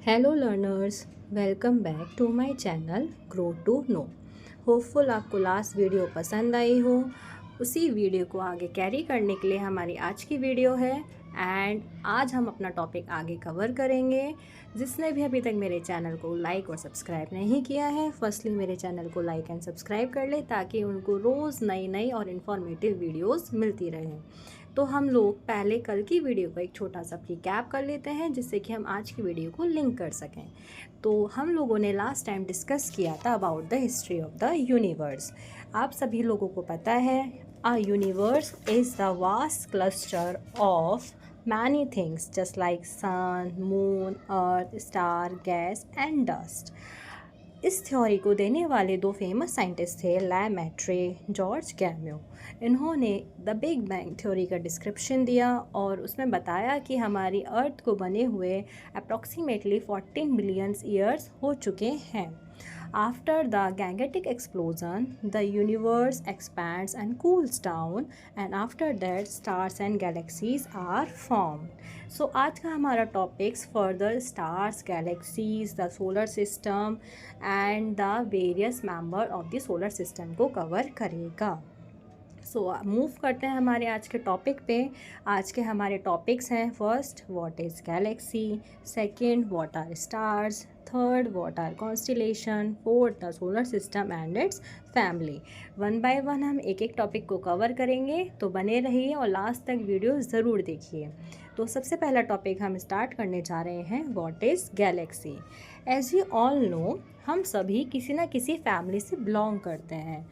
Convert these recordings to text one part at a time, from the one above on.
Hello learners, welcome back to my channel grow to know. Hopeful आपको last video पसंद आई हो। उसी वीडियो को आगे कैरी करने के लिए हमारी आज की वीडियो है एंड आज हम अपना टॉपिक आगे कवर करेंगे। जिसने भी अभी तक मेरे चैनल को लाइक और सब्सक्राइब नहीं किया है, फर्स्टली मेरे चैनल को लाइक एंड सब्सक्राइब कर ले ताकि उनको रोज़ नई नई और इन्फॉर्मेटिव वीडियोस मिलती रहें। तो हम लोग पहले कल की वीडियो का एक छोटा सा रिकैप कर लेते हैं जिससे कि हम आज की वीडियो को लिंक कर सकें। तो हम लोगों ने लास्ट टाइम डिस्कस किया था about the history of the universe. आप सभी लोगों को पता है a universe is the vast cluster of many things just like sun, moon, earth, star, gas and dust। इस थ्योरी को देने वाले दो फेमस साइंटिस्ट थे लैमेट्रे, जॉर्ज गैम्यो। इन्होंने द बिग बैंग थ्योरी का डिस्क्रिप्शन दिया और उसमें बताया कि हमारी अर्थ को बने हुए अप्रॉक्सीमेटली 14 बिलियन ईयर्स हो चुके हैं। After the Gangetic explosion, the universe expands and cools down, and after that, stars and galaxies are formed. So आज का हमारा topics further stars, galaxies, the solar system and the various member of the solar system को cover करेगा। Move करते हैं हमारे आज के टॉपिक पे। आज के हमारे टॉपिक्स हैं first what is galaxy, second what are stars, third what are constellation, fourth the solar system and its family. One by one हम एक एक टॉपिक को कवर करेंगे, तो बने रहिए और लास्ट तक वीडियो ज़रूर देखिए। तो सबसे पहला टॉपिक हम स्टार्ट करने जा रहे हैं what is galaxy. As you all know, हम सभी किसी न किसी फैमिली से बिलोंग करते हैं।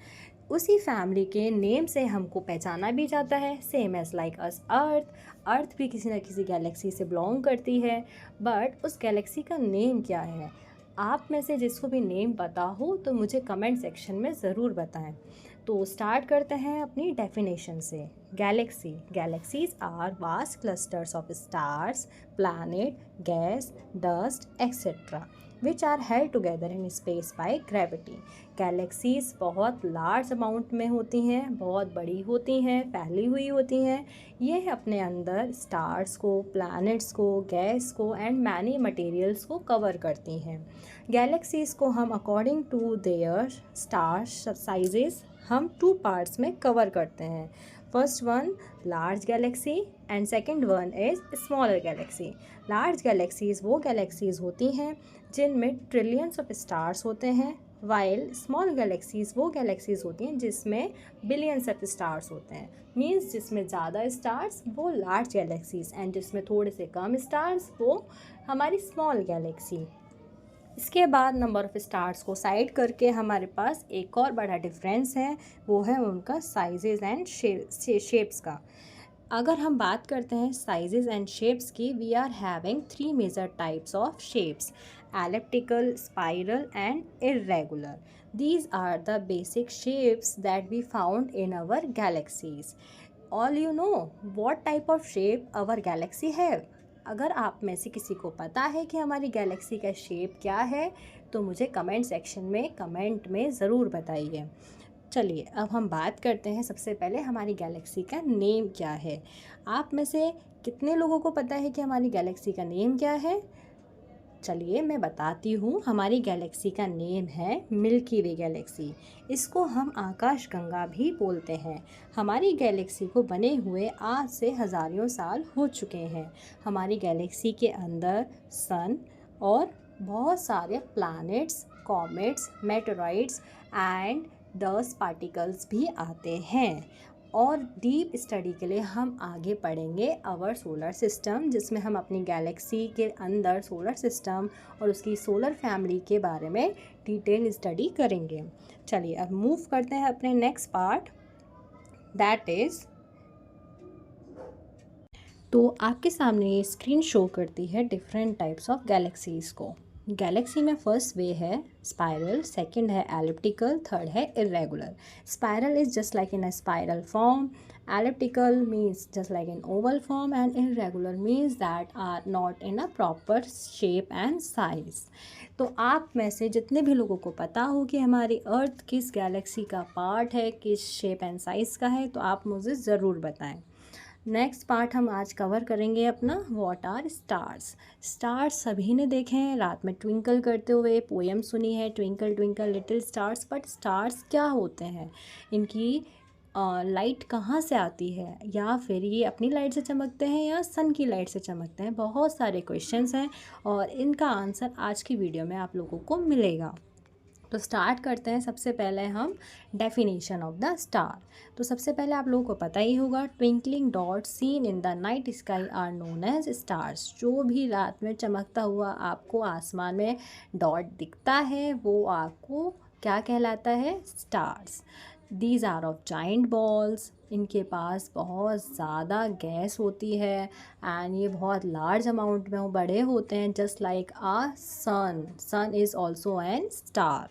उसी फैमिली के नेम से हमको पहचाना भी जाता है, सेम एज लाइक अस अर्थ भी किसी न किसी गैलेक्सी से बिलोंग करती है। बट उस गैलेक्सी का नेम क्या है? आप में से जिसको भी नेम पता हो तो मुझे कमेंट सेक्शन में ज़रूर बताएं। तो स्टार्ट करते हैं अपनी डेफिनेशन से। Galaxies are vast clusters of stars, planet, gas, dust etcetera which are held together in space by gravity. Galaxies बहुत लार्ज अमाउंट में होती हैं, बहुत बड़ी होती हैं, फैली हुई होती हैं। ये अपने अंदर स्टार्स को, प्लैनेट्स को, गैस को एंड मैनी मटेरियल्स को कवर करती हैं। गैलेक्सीज को हम according to their star sizes हम टू पार्ट्स में कवर करते हैं। First one large galaxy and second one is smaller galaxy. Large galaxies वो गैलेक्सीज़ होती हैं जिनमें ट्रिलियंस ऑफ स्टार्स होते हैं, वाइल स्मॉल गैलेक्सीज़ वो गैलेक्सीज़ होती हैं जिसमें बिलियंस ऑफ स्टार्स होते हैं। मीन्स जिसमें ज़्यादा स्टार्स वो लार्ज गैलेक्सीज़ एंड जिसमें थोड़े से कम स्टार्स वो हमारी स्मॉल गैलेक्सी। इसके बाद नंबर ऑफ़ स्टार्स को साइड करके हमारे पास एक और बड़ा डिफरेंस है, वो है उनका साइजेज़ एंड शेप्स का। अगर हम बात करते हैं साइजेज़ एंड शेप्स की, we are having three major types of shapes: elliptical, spiral and irregular. These are the basic shapes that we found in our galaxies. All you know what type of shape our galaxy have? अगर आप में से किसी को पता है कि हमारी गैलेक्सी का शेप क्या है तो मुझे कमेंट सेक्शन में कमेंट में ज़रूर बताइए। चलिए अब हम बात करते हैं सबसे पहले हमारी गैलेक्सी का नेम क्या है। आप में से कितने लोगों को पता है कि हमारी गैलेक्सी का नेम क्या है? चलिए मैं बताती हूँ। हमारी गैलेक्सी का नेम है मिल्की वे गैलेक्सी। इसको हम आकाश गंगा भी बोलते हैं। हमारी गैलेक्सी को बने हुए आज से हज़ारों साल हो चुके हैं। हमारी गैलेक्सी के अंदर सन और बहुत सारे planets, comets, meteoroids and dust particles भी आते हैं। और डीप स्टडी के लिए हम आगे पढ़ेंगे आवर सोलर सिस्टम, जिसमें हम अपनी गैलेक्सी के अंदर सोलर सिस्टम और उसकी सोलर फैमिली के बारे में डिटेल स्टडी करेंगे। चलिए अब मूव करते हैं अपने नेक्स्ट पार्ट, दैट इज़। तो आपके सामने ये स्क्रीन शो करती है डिफरेंट टाइप्स ऑफ गैलेक्सीज़ को। गैलेक्सी में फर्स्ट वे है स्पाइरल, सेकंड है एलिप्टिकल, थर्ड है irregular. Spiral is just like in a spiral form, elliptical means just like in oval form and irregular means that are not in a proper shape and size. तो आप में से जितने भी लोगों को पता हो कि हमारी अर्थ किस गैलेक्सी का पार्ट है, किस शेप एंड साइज़ का है, तो आप मुझे ज़रूर बताएं। नेक्स्ट पार्ट हम आज कवर करेंगे अपना व्हाट आर स्टार्स। स्टार्स सभी ने देखे हैं, रात में ट्विंकल करते हुए पोएम सुनी है, twinkle twinkle little stars. But stars क्या होते हैं, इनकी लाइट कहाँ से आती है, या फिर ये अपनी लाइट से चमकते हैं या सन की लाइट से चमकते हैं। बहुत सारे क्वेश्चंस हैं और इनका आंसर आज की वीडियो में आप लोगों को मिलेगा। तो स्टार्ट करते हैं। सबसे पहले हम डेफिनेशन ऑफ द स्टार। तो सबसे पहले आप लोगों को पता ही होगा, twinkling dot seen in the night sky are known as stars. जो भी रात में चमकता हुआ आपको आसमान में डॉट दिखता है वो आपको क्या कहलाता है, stars. These are of giant balls. इनके पास बहुत ज़्यादा गैस होती है एंड ये बहुत लार्ज अमाउंट में बड़े होते हैं, just like a sun is also an star.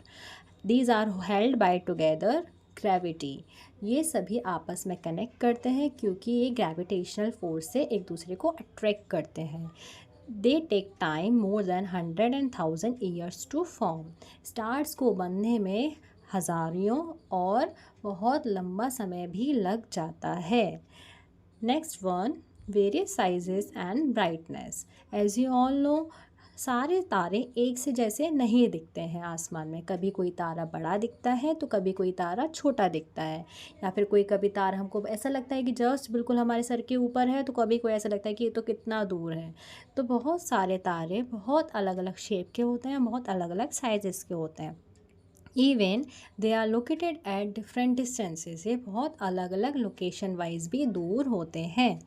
These are held by together gravity. ये सभी आपस में कनेक्ट करते हैं क्योंकि ये ग्रेविटेशनल फोर्स से एक दूसरे को अट्रैक्ट करते हैं। They take time more than 100 and 1000 years to form. Stars को बनने में हज़ारों और बहुत लंबा समय भी लग जाता है। Next one, various sizes and brightness. As you all know, सारे तारे एक से जैसे नहीं दिखते हैं आसमान में। कभी कोई तारा बड़ा दिखता है तो कभी कोई तारा छोटा दिखता है, या फिर कोई कभी तारा हमको ऐसा लगता है कि जस्ट बिल्कुल हमारे सर के ऊपर है, तो कभी कोई ऐसा लगता है कि ये तो कितना दूर है। तो बहुत सारे तारे बहुत अलग अलग शेप के होते हैं, बहुत अलग अलग साइजेस के होते हैं। Even they are located at different distances. ये बहुत अलग अलग लोकेशन वाइज भी दूर होते हैं।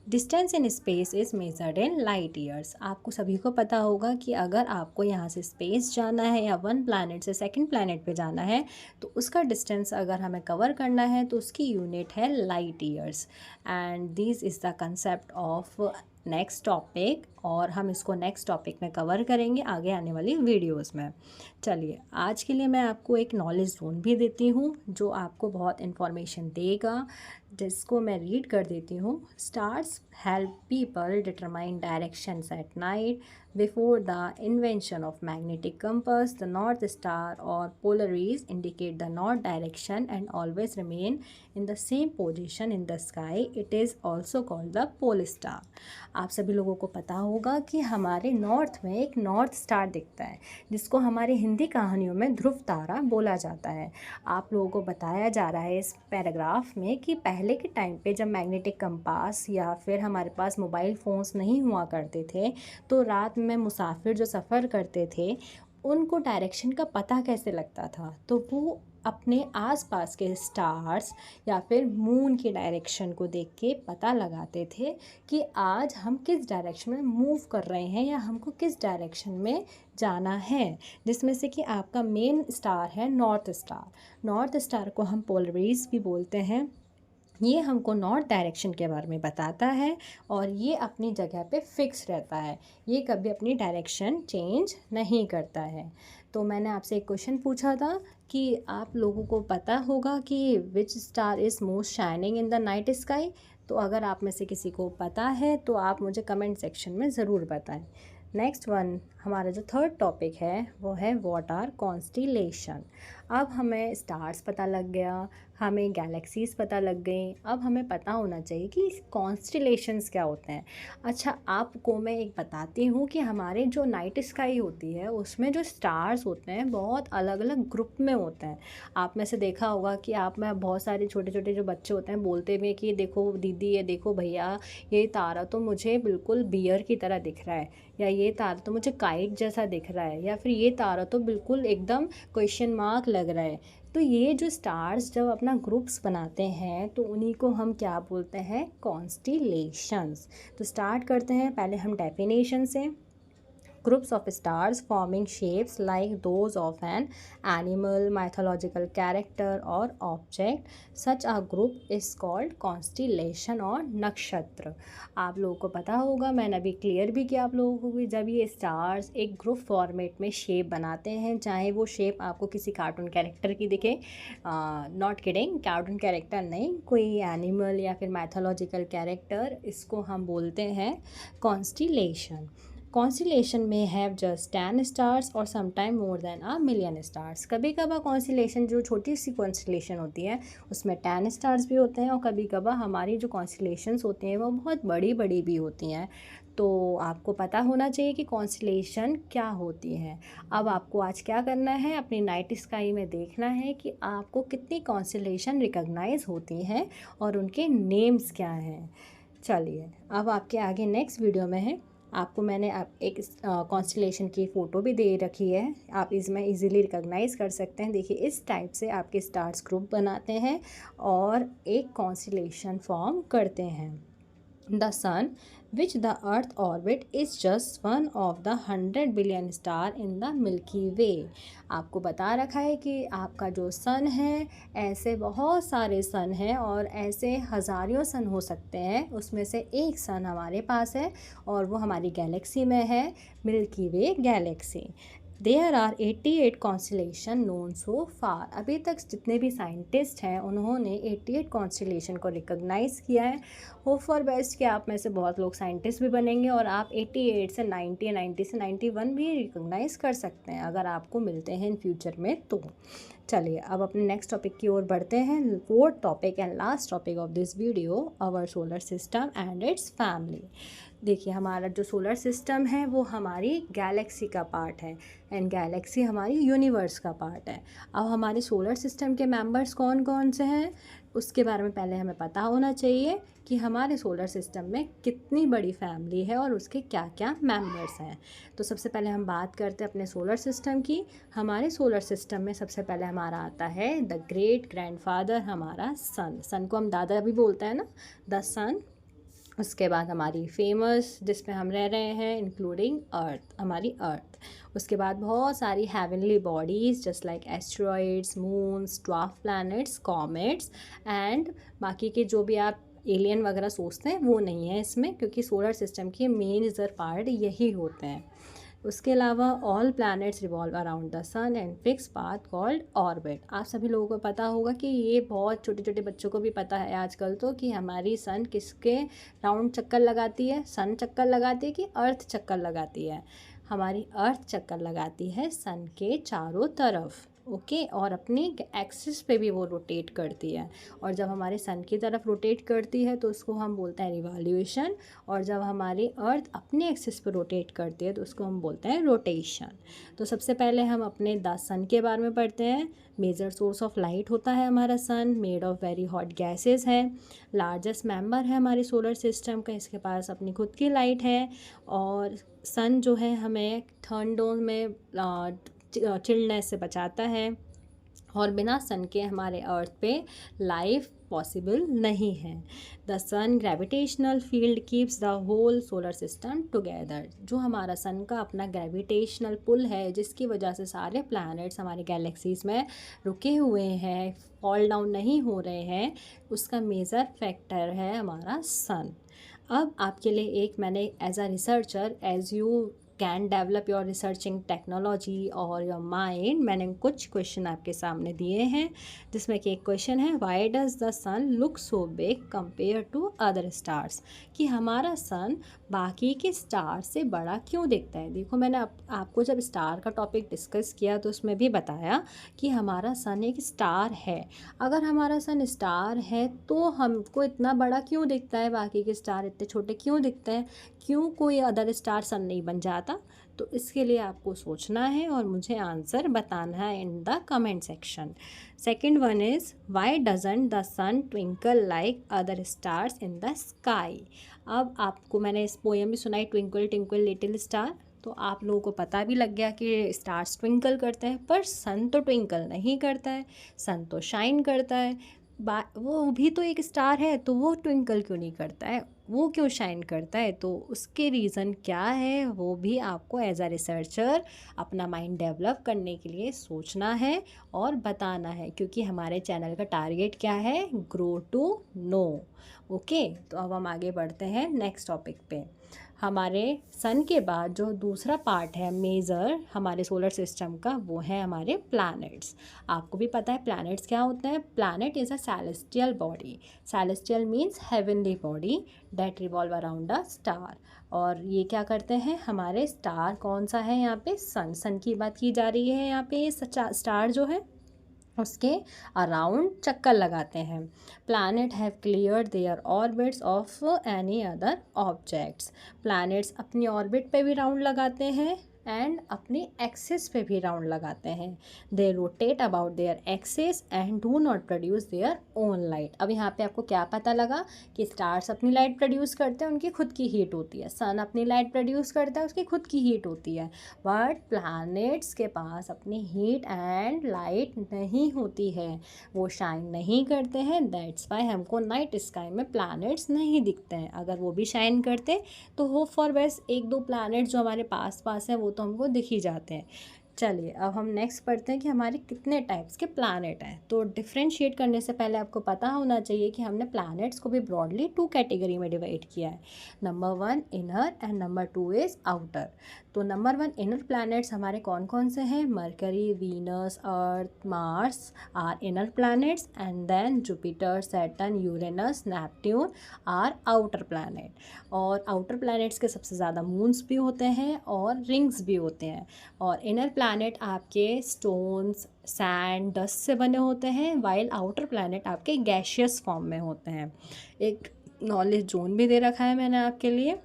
Distance in space is measured in light years. आपको सभी को पता होगा कि अगर आपको यहाँ से स्पेस जाना है या वन प्लैनेट से सेकंड प्लैनेट पे जाना है तो उसका डिस्टेंस अगर हमें कवर करना है तो उसकी यूनिट है light years. And this is the concept of next topic, और हम इसको नेक्स्ट टॉपिक में कवर करेंगे आगे आने वाली वीडियोस में। चलिए, आज के लिए मैं आपको एक नॉलेज जोन भी देती हूँ जो आपको बहुत इन्फॉर्मेशन देगा, जिसको मैं रीड कर देती हूँ। Stars help people determine directions at night. Before the invention of magnetic compass, the north star और Polaris indicate the north direction and always remain in the same position in the sky. It is also called the pole star. आप सभी लोगों को पता होगा कि हमारे north में एक नॉर्थ स्टार दिखता है, जिसको हमारे हिंदी कहानियों में ध्रुव तारा बोला जाता है। आप लोगों को बताया जा रहा है इस पैराग्राफ में कि पहले के टाइम पे जब मैग्नेटिक कंपास या फिर हमारे पास मोबाइल फ़ोन्स नहीं हुआ करते थे, तो रात में मुसाफिर जो सफ़र करते थे उनको डायरेक्शन का पता कैसे लगता था, तो वो अपने आसपास के स्टार्स या फिर मून की डायरेक्शन को देख के पता लगाते थे कि आज हम किस डायरेक्शन में मूव कर रहे हैं या हमको किस डायरेक्शन में जाना है। जिसमें से कि आपका मेन स्टार है नॉर्थ स्टार। नॉर्थ स्टार को हम पोलरीज भी बोलते हैं। ये हमको नॉर्थ डायरेक्शन के बारे में बताता है और ये अपनी जगह पे फिक्स रहता है, ये कभी अपनी डायरेक्शन चेंज नहीं करता है। तो मैंने आपसे एक क्वेश्चन पूछा था कि आप लोगों को पता होगा कि विच star is most shining in the night sky. तो अगर आप में से किसी को पता है तो आप मुझे कमेंट सेक्शन में ज़रूर बताएं। नेक्स्ट वन, हमारा जो थर्ड टॉपिक है वो है व्हाट आर कॉन्स्टिलेशन। अब हमें स्टार्स पता लग गया, हमें गैलेक्सीज़ पता लग गई, अब हमें पता होना चाहिए कि कॉन्स्टिलेशंस क्या होते हैं। अच्छा, आपको मैं एक बताती हूँ कि हमारे जो नाइट स्काई होती है उसमें जो स्टार्स होते हैं बहुत अलग अलग ग्रुप में होते हैं। आप में से देखा होगा कि आप में बहुत सारे छोटे छोटे जो बच्चे होते हैं बोलते भी कि देखो दीदी, ये देखो भैया, ये तारा तो मुझे बिल्कुल बियर की तरह दिख रहा है, या ये तारा तो मुझे काइट जैसा दिख रहा है, या फिर ये तारा तो बिल्कुल एकदम क्वेश्चन मार्क लग रहा है। तो ये जो स्टार्स जब अपना ग्रुप्स बनाते हैं तो उन्हीं को हम क्या बोलते हैं, कॉन्स्टिलेशंस। तो स्टार्ट करते हैं पहले हम डेफिनेशन से। Groups of stars forming shapes like those of an animal, mythological character or object. Such a group is called constellation और नक्षत्र। आप लोगों को पता होगा, मैंने अभी क्लियर भी किया आप लोगों को, कि जब ये स्टार्स एक ग्रुप फॉर्मेट में शेप बनाते हैं, चाहे वो शेप आपको किसी कार्टून कैरेक्टर की दिखे, नॉट किडिंग, कार्टून कैरेक्टर नहीं, कोई एनिमल या फिर मैथोलॉजिकल कैरेक्टर, इसको हम बोलते हैं कॉन्स्टिलेशन। कॉन्स्टेलेशन में हैव जस्ट 10 स्टार्स और sometime more than a million stars. कभी कभार कॉन्स्टेलेशन जो छोटी सी कॉन्स्टेलेशन होती है उसमें 10 स्टार्स भी होते हैं, और कभी कभार हमारी जो कॉन्स्टेलेशंस होती हैं वो बहुत बड़ी बड़ी भी होती हैं। तो आपको पता होना चाहिए कि कॉन्स्टेलेशन क्या होती है। अब आपको आज क्या करना है, अपनी नाइट स्काई में देखना है कि आपको कितनी कॉन्स्टेलेशन रिकॉग्नाइज होती हैं और उनके नेम्स क्या हैं। चलिए अब आपके आगे नेक्स्ट वीडियो में है, आपको मैंने एक कॉन्स्टेलेशन की फ़ोटो भी दे रखी है, आप इसमें इजीली रिकॉग्नाइज़ कर सकते हैं। देखिए इस टाइप से आपके स्टार्स ग्रुप बनाते हैं और एक कॉन्स्टेलेशन फॉर्म करते हैं। The sun, which the Earth orbit, is just one of the 100 billion star in the Milky Way। आपको बता रखा है कि आपका जो सन है, ऐसे बहुत सारे सन हैं और ऐसे हज़ारों सन हो सकते हैं, उसमें से एक सन हमारे पास है और वो हमारी गैलेक्सी में है, Milky Way galaxy. There are 88 constellations known so far. अभी तक जितने भी साइंटिस्ट हैं उन्होंने 88 कॉन्स्टेलेशन को रिकॉग्नाइज़ किया है। होप फॉर बेस्ट कि आप में से बहुत लोग साइंटिस्ट भी बनेंगे और आप 88 से 90, 90 से 91 भी रिकॉग्नाइज़ कर सकते हैं अगर आपको मिलते हैं इन फ्यूचर में तो। चलिए अब अपने नेक्स्ट टॉपिक की ओर बढ़ते हैं। Fourth topic and last topic of this video, our solar system and its family. देखिए हमारा जो सोलर सिस्टम है वो हमारी गैलेक्सी का पार्ट है एंड गैलेक्सी हमारी यूनिवर्स का पार्ट है। अब हमारे सोलर सिस्टम के मेंबर्स कौन कौन से हैं उसके बारे में पहले हमें पता होना चाहिए कि हमारे सोलर सिस्टम में कितनी बड़ी फैमिली है और उसके क्या क्या मेंबर्स हैं। तो सबसे पहले हम बात करते हैं अपने सोलर सिस्टम की। हमारे सोलर सिस्टम में सबसे पहले हमारा आता है द ग्रेट ग्रैंडफादर, हमारा सन। सन को हम दादा भी बोलते हैं ना, द सन। उसके बाद हमारी फेमस जिसमें हम रह रहे हैं इंक्लूडिंग अर्थ, हमारी अर्थ। उसके बाद बहुत सारी heavenly bodies just like asteroids, moons, dwarf planets, comets and बाकी के जो भी आप एलियन वगैरह सोचते हैं वो नहीं है इसमें, क्योंकि सोलर सिस्टम के मेन पार्ट यही होते हैं। उसके अलावा all planets revolve around the sun and fix path called orbit. आप सभी लोगों को पता होगा कि ये बहुत छोटे छोटे बच्चों को भी पता है आजकल तो, कि हमारी सन किसके राउंड चक्कर लगाती है, सन चक्कर लगाती है कि अर्थ चक्कर लगाती है। हमारी अर्थ चक्कर लगाती है सन के चारों तरफ, ओके और अपनी एक्सिस पे भी वो रोटेट करती है। और जब हमारे सन की तरफ रोटेट करती है तो उसको हम बोलते हैं रिवॉल्यूशन, और जब हमारी अर्थ अपने एक्सिस पे रोटेट करती है तो उसको हम बोलते हैं रोटेशन। तो सबसे पहले हम अपने द सन के बारे में पढ़ते हैं। मेजर सोर्स ऑफ लाइट होता है हमारा sun, made of very hot gases है, लार्जेस्ट मेंबर है हमारे सोलर सिस्टम का, इसके पास अपनी खुद की लाइट है। और सन जो है हमें ठंडों में चिल्डनेस से बचाता है, और बिना सन के हमारे अर्थ पे लाइफ पॉसिबल नहीं है। The sun gravitational field keeps the whole solar system together. जो हमारा सन का अपना ग्रेविटेशनल पुल है जिसकी वजह से सारे प्लैनेट्स हमारे गैलेक्सीज में रुके हुए हैं, फॉल डाउन नहीं हो रहे हैं, उसका मेजर फैक्टर है हमारा सन। अब आपके लिए एक मैंने as a researcher, as you can develop your researching technology और योर माइंड, मैंने कुछ क्वेश्चन आपके सामने दिए हैं जिसमें कि एक क्वेश्चन है why does the sun look so big compare to other stars, कि हमारा सन बाकी के स्टार से बड़ा क्यों दिखता है। देखो मैंने आपको जब स्टार का टॉपिक डिस्कस किया तो उसमें भी बताया कि हमारा सन एक स्टार है। अगर हमारा सन स्टार है तो हमको इतना बड़ा क्यों दिखता है, बाकी के स्टार इतने छोटे क्यों दिखते हैं, क्यों कोई अदर स्टार सन नहीं बन जाता। तो इसके लिए आपको सोचना है और मुझे आंसर बताना है in the comment section. Second one is why doesn't the sun twinkle like other stars in the sky. अब आपको मैंने इस पोएम भी सुनाई ट्विंकल ट्विंकल लिटिल स्टार, तो आप लोगों को पता भी लग गया कि स्टार्स ट्विंकल करते हैं, पर सन तो ट्विंकल नहीं करता है, सन तो शाइन करता है। वो भी तो एक स्टार है, तो वो ट्विंकल क्यों नहीं करता है, वो क्यों शाइन करता है, तो उसके रीज़न क्या है वो भी आपको एज अ रिसर्चर अपना माइंड डेवलप करने के लिए सोचना है और बताना है, क्योंकि हमारे चैनल का टारगेट क्या है, ग्रो टू नो। ओके तो अब हम आगे बढ़ते हैं नेक्स्ट टॉपिक पे। हमारे सन के बाद जो दूसरा पार्ट है मेजर हमारे सोलर सिस्टम का, वो है हमारे प्लैनेट्स। आपको भी पता है प्लैनेट्स क्या होते हैं। Planet is a celestial body, celestial means heavenly body that revolve around a star. और ये क्या करते हैं, हमारे स्टार कौन सा है यहाँ पे, सन की बात की जा रही है यहाँ पे। ये स्टार जो है उसके अराउंड चक्कर लगाते हैं। Planet have cleared there orbits of any other objects. Planets अपनी ऑर्बिट पे भी राउंड लगाते हैं एंड अपनी एक्सिस पे भी राउंड लगाते हैं। They rotate about their axis and do not produce their own light. अब यहाँ पे आपको क्या पता लगा कि स्टार्स अपनी लाइट प्रोड्यूस करते हैं, उनकी खुद की हीट होती है। सन अपनी लाइट प्रोड्यूस करता है, उसकी खुद की हीट होती है। बट प्लैनेट्स के पास अपनी हीट एंड लाइट नहीं होती है, वो शाइन नहीं करते हैं। दैट्स वाई हमको नाइट स्काई में प्लैनेट्स नहीं दिखते हैं। अगर वो भी शाइन करते तो होप फॉर बेस्ट एक दो प्लैनेट जो हमारे पास पास हैं वो तो हमको दिख ही जाते हैं। चलिए अब हम नेक्स्ट पढ़ते हैं कि हमारे कितने टाइप्स के प्लैनेट हैं। तो डिफ्रेंशिएट करने से पहले आपको पता होना चाहिए कि हमने प्लैनेट्स को भी ब्रॉडली 2 कैटेगरी में डिवाइड किया है। Number 1 inner and number 2 is outer. तो नंबर 1 इनर प्लैनेट्स हमारे कौन कौन से हैं, Mercury, Venus, Earth, Mars are inner planets and then Jupiter, Saturn, Uranus, Neptune are outer planet. और आउटर प्लैनेट्स के सबसे ज़्यादा मून्स भी होते हैं और रिंग्स भी होते हैं। और इनर प्लैनेट आपके स्टोन्स, सैंड, डस्ट से बने होते हैं, वाइल आउटर प्लैनेट आपके गैशियस फॉर्म में होते हैं। एक नॉलेज जोन भी दे रखा है मैंने आपके लिए।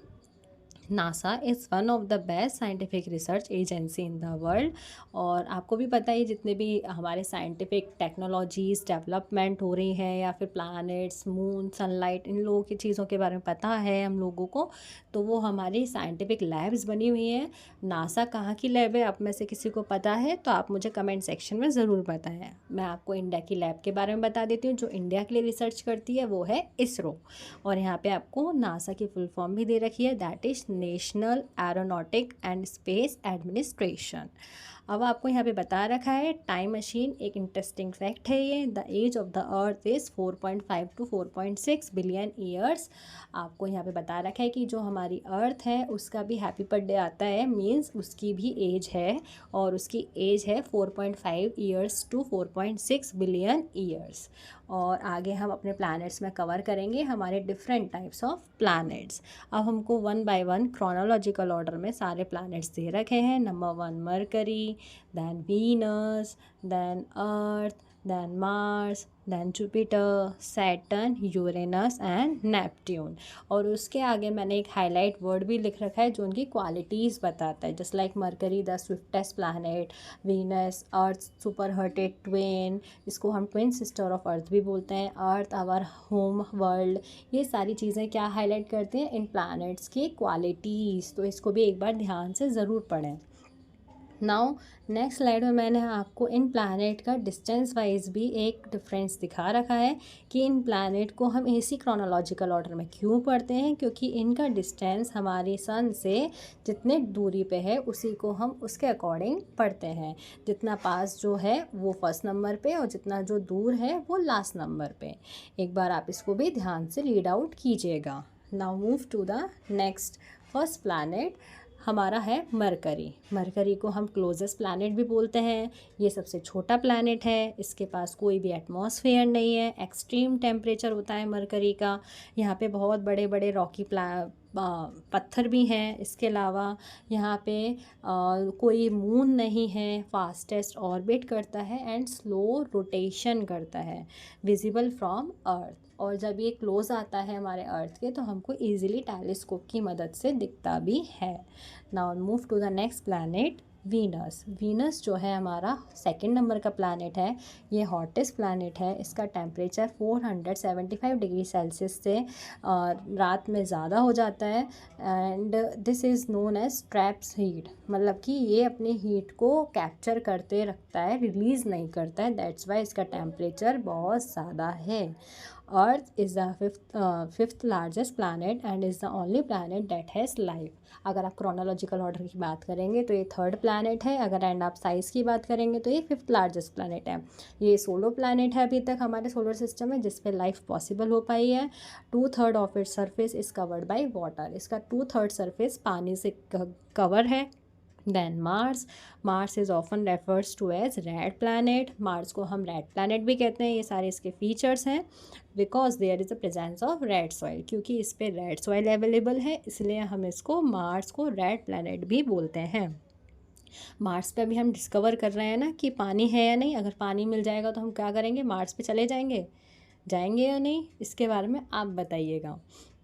NASA is one of the best scientific research agency in the world. और आपको भी पता है जितने भी हमारे साइंटिफिक टेक्नोलॉजीज़ डेवलपमेंट हो रही हैं या फिर प्लैनेट्स, मून, सनलाइट, इन लोगों की चीज़ों के बारे में पता है हम लोगों को, तो वो हमारी साइंटिफिक लैब्स बनी हुई हैं। नासा कहाँ की लैब है, आप में से किसी को पता है तो आप मुझे कमेंट सेक्शन में ज़रूर बताएं। मैं आपको इंडिया की लैब के बारे में बता देती हूँ। जो इंडिया के लिए रिसर्च करती है वो है इसरो। और यहाँ पे आपको नासा की फुल फॉर्म भी दे रखी है, that is National Aeronautic and Space Administration. अब आपको यहाँ पे बता रखा है टाइम मशीन, एक इंटरेस्टिंग फैक्ट है ये। The age of the Earth is 4.5 to 4.6 billion years. आपको यहाँ पे बता रखा है कि जो हमारी अर्थ है उसका भी हैप्पी बर्थडे आता है, मीन्स उसकी भी एज है, और उसकी एज है 4.5 ईयर्स to 4.6 बिलियन ईयर्स। और आगे हम अपने प्लैनेट्स में कवर करेंगे हमारे डिफरेंट टाइप्स ऑफ प्लैनेट्स। अब हमको 1 by 1 क्रोनोलॉजिकल ऑर्डर में सारे प्लैनेट्स दे रखे हैं। Number 1 mercury, then Venus, then Earth, then Mars, then Jupiter, Saturn, Uranus and Neptune। और उसके आगे मैंने एक हाईलाइट वर्ड भी लिख रखा है जो उनकी क्वालिटीज़ बताता है। Just like Mercury the swiftest planet, Venus Earth super hotted twin, इसको हम ट्विन सिस्टर ऑफ अर्थ भी बोलते हैं, अर्थ आवर होम वर्ल्ड। ये सारी चीज़ें क्या हाईलाइट करते हैं, इन प्लैनेट्स की क्वालिटीज़। तो इसको भी एक बार ध्यान से ज़रूर पढ़ें। नाउ नेक्स्ट स्लाइड में मैंने आपको इन प्लैनेट का डिस्टेंस वाइज भी एक डिफरेंस दिखा रखा है कि इन प्लैनेट को हम इसी क्रोनोलॉजिकल ऑर्डर में क्यों पढ़ते हैं, क्योंकि इनका डिस्टेंस हमारे सन से जितने दूरी पे है उसी को हम उसके अकॉर्डिंग पढ़ते हैं। जितना पास जो है वो फर्स्ट नंबर पे और जितना जो दूर है वो लास्ट नंबर पे। एक बार आप इसको भी ध्यान से रीड आउट कीजिएगा। Now move to the next. First planet हमारा है मरकरी। मरकरी को हम क्लोजेस्ट प्लैनेट भी बोलते हैं। ये सबसे छोटा प्लैनेट है, इसके पास कोई भी एटमॉस्फेयर नहीं है, एक्सट्रीम टेम्परेचर होता है मरकरी का। यहाँ पे बहुत बड़े बड़े रॉकी पत्थर भी हैं। इसके अलावा यहाँ पे कोई मून नहीं है, फास्टेस्ट ऑर्बिट करता है एंड स्लो रोटेशन करता है, विजिबल फ्रॉम अर्थ। और जब ये क्लोज आता है हमारे अर्थ के तो हमको इजीली टेलीस्कोप की मदद से दिखता भी है। Now move to the next planet Venus. Venus जो है हमारा सेकंड नंबर का प्लैनेट है। ये हॉटेस्ट प्लैनेट है। इसका टेम्परेचर 475 डिग्री सेल्सियस से रात में ज़्यादा हो जाता है and this is known as traps heat. मतलब कि ये अपनी हीट को कैप्चर करते रखता है, रिलीज़ नहीं करता है। दैट्स वाई इसका टेम्परेचर बहुत ज़्यादा है। Earth is the fifth largest planet and is the only planet that has life. अगर आप क्रोनोलॉजिकल ऑर्डर की बात करेंगे तो ये थर्ड प्लैनेट है। अगर एंड आप साइज़ की बात करेंगे तो ये फिफ्थ लार्जेस्ट प्लैनेट है। ये सोलो प्लैनेट है अभी तक हमारे सोलर सिस्टम में जिस पे लाइफ पॉसिबल हो पाई है। 2/3 of its surface is covered by water. इसका 2/3 सरफेस पानी से कवर है then Mars, Mars is often refers to as red planet, Mars को हम रेड प्लानट भी कहते हैं। ये सारे इसके फीचर्स हैं। Because there is a presence of red soil, क्योंकि इस पर रेड सॉइल अवेलेबल है, इसलिए हम इसको मार्स को रेड प्लानट भी बोलते हैं। मार्स पे अभी हम डिस्कवर कर रहे हैं ना कि पानी है या नहीं। अगर पानी मिल जाएगा तो हम क्या करेंगे, मार्स पे चले जाएंगे या नहीं, इसके बारे में आप बताइएगा।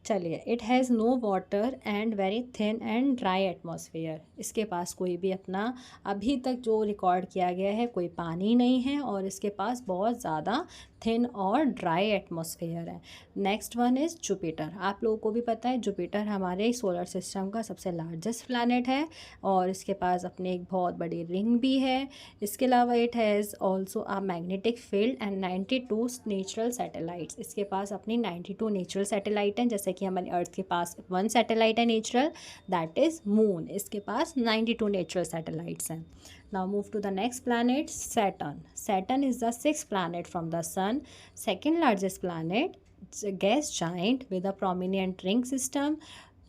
चलिए, it has no water and very thin and dry atmosphere, इसके पास कोई भी अपना अभी तक जो रिकॉर्ड किया गया है कोई पानी नहीं है, और इसके पास बहुत ज़्यादा थिन और ड्राई एटमॉस्फेयर है। Next one is Jupiter. आप लोगों को भी पता है जुपिटर हमारे सोलर सिस्टम का सबसे लार्जेस्ट प्लैनेट है, और इसके पास अपनी एक बहुत बड़ी रिंग भी है। इसके अलावा it has also a magnetic field and 92 natural satellites, इसके पास अपनी 92 नेचुरल सैटेलाइट हैं। जैसे कि हमारी अर्थ के पास 1 सैटेलाइट है नेचुरल, दैट इज़ मून, इसके पास 92 नेचुरल सैटेलाइट्स हैं। Now move to the next planet, Saturn. Saturn is the 6th planet from the Sun, second largest planet, gas giant with a prominent ring system.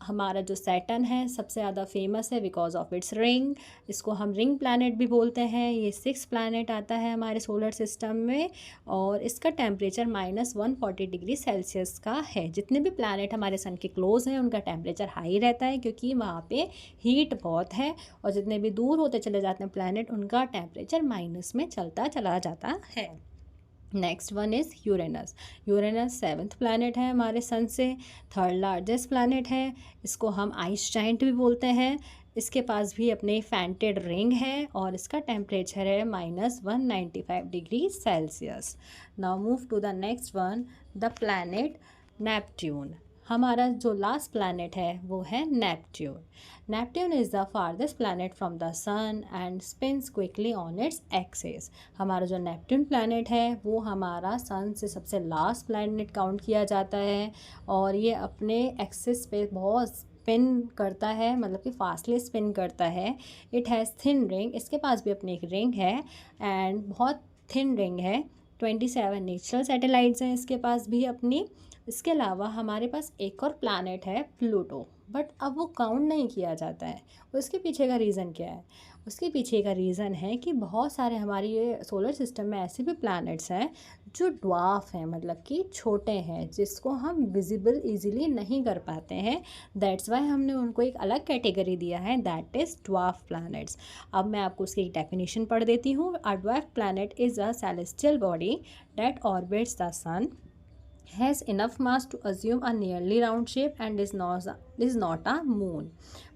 हमारा जो Saturn है सबसे ज़्यादा famous है because of its ring, इसको हम ring planet भी बोलते हैं। ये 6 प्लैनेट आता है हमारे सोलर सिस्टम में, और इसका टेम्परेचर -140 डिग्री सेल्सियस का है। जितने भी प्लैनेट हमारे सन के क्लोज हैं उनका टेम्परेचर हाई रहता है, क्योंकि वहाँ पे हीट बहुत है, और जितने भी दूर होते चले जाते हैं प्लैनेट उनका टेम्परेचर माइनस में चलता चला जाता है। Next one is Uranus. Uranus 7th planet है हमारे सन से, 3rd लार्जेस्ट प्लैनेट है। इसको हम आइस जाइंट भी बोलते हैं। इसके पास भी अपने फैंटेड रिंग है, और इसका टेम्परेचर है -195 degree Celsius. Now move to the next one, the planet Neptune. हमारा जो लास्ट प्लैनेट है वो है Neptune. Neptune is the farthest planet from the sun and spins quickly on its axis. हमारा जो नेपट्यून प्लैनेट है वो हमारा सन से सबसे लास्ट प्लैनेट काउंट किया जाता है, और ये अपने एक्सिस पे बहुत स्पिन करता है, मतलब कि फास्टली स्पिन करता है। इट हैज़ थिन रिंग, इसके पास भी अपनी एक रिंग है, एंड बहुत थिन रिंग है। 27 नेचुरल सैटेलाइट्स हैं इसके पास भी अपनी। इसके अलावा हमारे पास एक और प्लैनेट है प्लूटो, बट अब वो काउंट नहीं किया जाता है। उसके पीछे का रीज़न क्या है? उसके पीछे का रीज़न है कि बहुत सारे हमारे ये सोलर सिस्टम में ऐसे भी प्लैनेट्स हैं जो ड्वार्फ हैं, मतलब कि छोटे हैं, जिसको हम विजिबल इजीली नहीं कर पाते हैं। दैट्स वाई हमने उनको एक अलग कैटेगरी दिया है, दैट इज़ ड्वार्फ प्लैनेट्स। अब मैं आपको उसकी एक डेफिनेशन पढ़ देती हूँ। A dwarf planet is a celestial body that orbits the sun, has enough mass to assume a nearly round shape and is not a moon।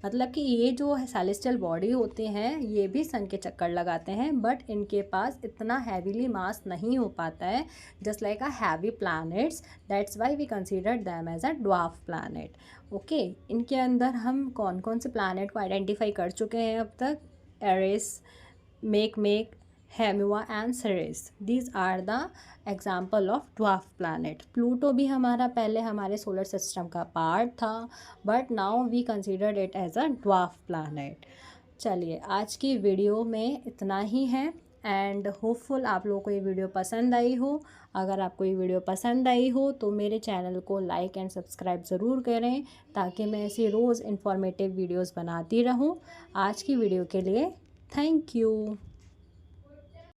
मतलब कि ये जो सेलेस्टियल बॉडी होते हैं ये भी सन के चक्कर लगाते हैं, बट इनके पास इतना हैवीली मास नहीं हो पाता है, just like a heavy planets. That's why we consider them as a dwarf planet. Okay, इनके अंदर हम कौन कौन से प्लैनेट को आइडेंटिफाई कर चुके हैं अब तक? Eris, Make, Haumea and Ceres, these are the example of dwarf planet. Pluto भी हमारा पहले हमारे सोलर सिस्टम का पार्ट था, but now we consider it as a dwarf planet. चलिए, आज की वीडियो में इतना ही है, एंड होपफुल आप लोगों को ये वीडियो पसंद आई हो। अगर आपको ये वीडियो पसंद आई हो तो मेरे चैनल को लाइक एंड सब्सक्राइब ज़रूर करें, ताकि मैं ऐसी रोज़ इन्फॉर्मेटिव वीडियोज़ बनाती रहूँ। आज की वीडियो के लिए थैंक यू।